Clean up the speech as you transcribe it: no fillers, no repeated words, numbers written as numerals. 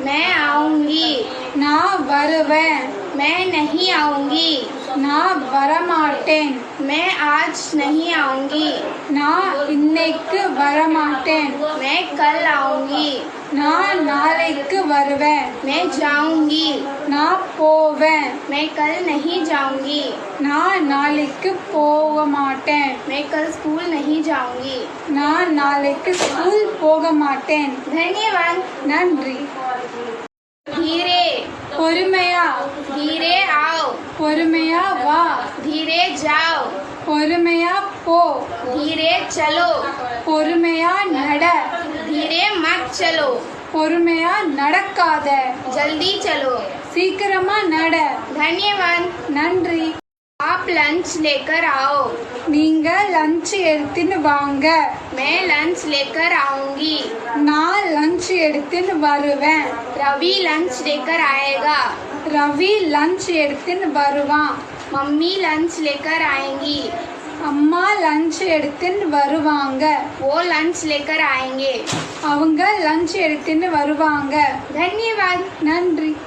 मैं आऊंगी। நான் வருவேன். मैं नहीं आऊंगी। நான் வரமாட்டேன். मैं आज नहीं आऊंगी। நான் இன்னைக்கு வரமாட்டேன். मैं कल आऊंगी। நான் நாளைக்கு வருவேன். मैं जाऊंगी। நான் போவேன். मैं कल नहीं जाऊंगी। நான் நாளைக்கு போக மாட்டேன். मैं कल स्कूल नहीं जाऊंगी। நான் நாளைக்கு ஸ்கூல் போக மாட்டேன். धन्यवाद। நன்றி. धीरे பொறுமையா. धीरे आओ। பொறுமையா வா. धीरे जाओ। பொறுமையா போ. धीरे चलो। பொறுமையா நட. धीरे मत चलो। பொறுமையா நடக்காத. जल्दी चलो। சீக்கிரமா நட. धन्यवाद। நன்றி. आप लंच लेकर आओ। நீங்க லஞ்ச் எடுத்துன்னு வாங்க. मैं लंच लेकर आऊंगी। நான் லஞ்ச் எடுத்துன்னு வருவேன். रवि लंच लेकर आएगा। ரவி லஞ்ச் எடுத்துன்னு வருவான். मम्मी लंच लेकर आएंगी। அம்மா லஞ்ச் எடுத்துன்னு வருவாங்க. वो लंच लेकर आएंगे। அவங்க லஞ்ச் எடுத்துன்னு வருவாங்க. धन्यवाद। நன்றி.